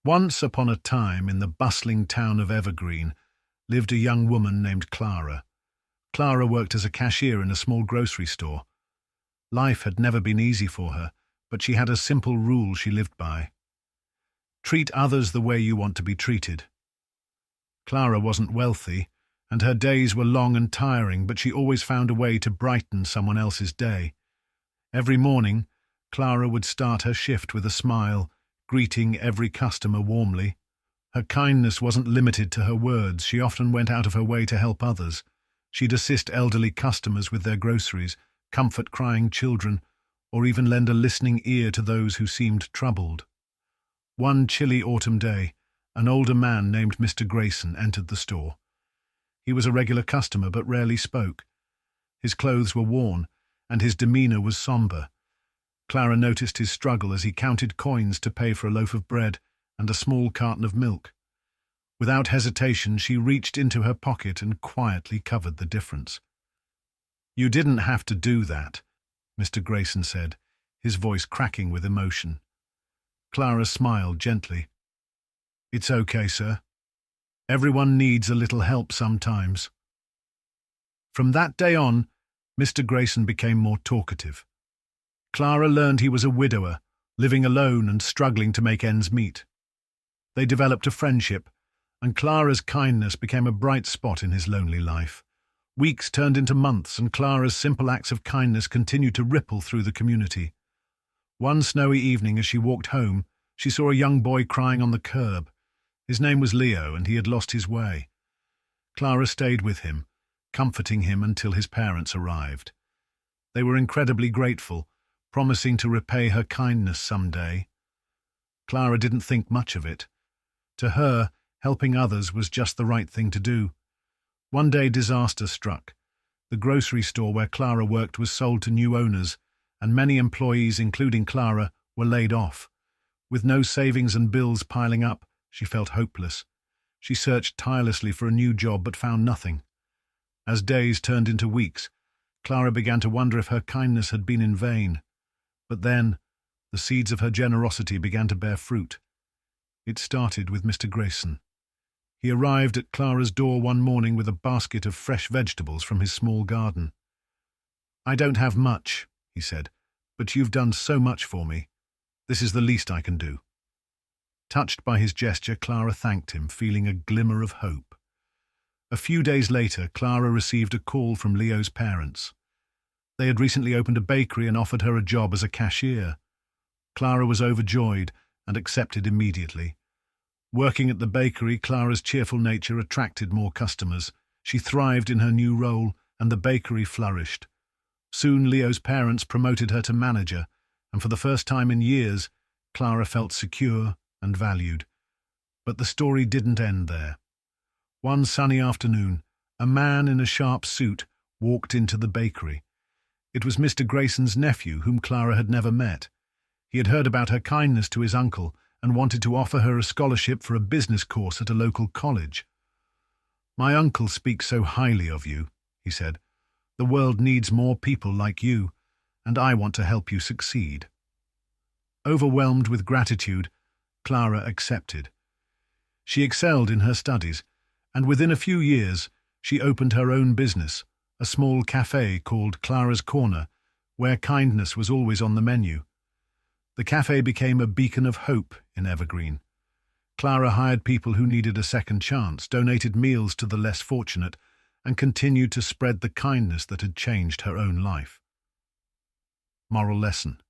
Once upon a time, in the bustling town of Evergreen, lived a young woman named Clara. Clara worked as a cashier in a small grocery store. Life had never been easy for her, but she had a simple rule she lived by. Treat others the way you want to be treated. Clara wasn't wealthy, and her days were long and tiring, but she always found a way to brighten someone else's day. Every morning, Clara would start her shift with a smile, greeting every customer warmly. Her kindness wasn't limited to her words. She often went out of her way to help others. She'd assist elderly customers with their groceries, comfort crying children, or even lend a listening ear to those who seemed troubled. One chilly autumn day, an older man named Mr. Grayson entered the store. He was a regular customer but rarely spoke. His clothes were worn, and his demeanor was somber. Clara noticed his struggle as he counted coins to pay for a loaf of bread and a small carton of milk. Without hesitation, she reached into her pocket and quietly covered the difference. "You didn't have to do that," Mr. Grayson said, his voice cracking with emotion. Clara smiled gently. "It's okay, sir. Everyone needs a little help sometimes." From that day on, Mr. Grayson became more talkative. Clara learned he was a widower, living alone and struggling to make ends meet. They developed a friendship, and Clara's kindness became a bright spot in his lonely life. Weeks turned into months, and Clara's simple acts of kindness continued to ripple through the community. One snowy evening, as she walked home, she saw a young boy crying on the curb. His name was Leo, and he had lost his way. Clara stayed with him, comforting him until his parents arrived. They were incredibly grateful, promising to repay her kindness someday. Clara didn't think much of it. To her, helping others was just the right thing to do. One day disaster struck. The grocery store where Clara worked was sold to new owners, and many employees, including Clara, were laid off. With no savings and bills piling up, she felt hopeless. She searched tirelessly for a new job but found nothing. As days turned into weeks, Clara began to wonder if her kindness had been in vain. But then, the seeds of her generosity began to bear fruit. It started with Mr. Grayson. He arrived at Clara's door one morning with a basket of fresh vegetables from his small garden. "I don't have much," he said, "but you've done so much for me. This is the least I can do." Touched by his gesture, Clara thanked him, feeling a glimmer of hope. A few days later, Clara received a call from Leo's parents. They had recently opened a bakery and offered her a job as a cashier. Clara was overjoyed and accepted immediately. Working at the bakery, Clara's cheerful nature attracted more customers. She thrived in her new role, and the bakery flourished. Soon Leo's parents promoted her to manager, and for the first time in years, Clara felt secure and valued. But the story didn't end there. One sunny afternoon, a man in a sharp suit walked into the bakery. It was Mr. Grayson's nephew, whom Clara had never met. He had heard about her kindness to his uncle and wanted to offer her a scholarship for a business course at a local college. "My uncle speaks so highly of you," he said. "The world needs more people like you, and I want to help you succeed." Overwhelmed with gratitude, Clara accepted. She excelled in her studies, and within a few years she opened her own business, a small cafe called Clara's Corner, where kindness was always on the menu. The cafe became a beacon of hope in Evergreen. Clara hired people who needed a second chance, donated meals to the less fortunate, and continued to spread the kindness that had changed her own life. Moral lesson: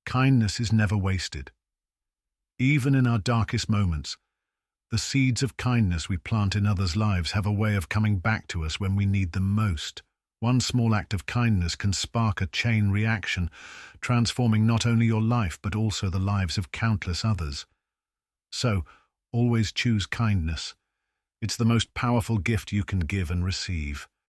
kindness is never wasted. Even in our darkest moments, the seeds of kindness we plant in others' lives have a way of coming back to us when we need them most. One small act of kindness can spark a chain reaction, transforming not only your life but also the lives of countless others. So, always choose kindness. It's the most powerful gift you can give and receive.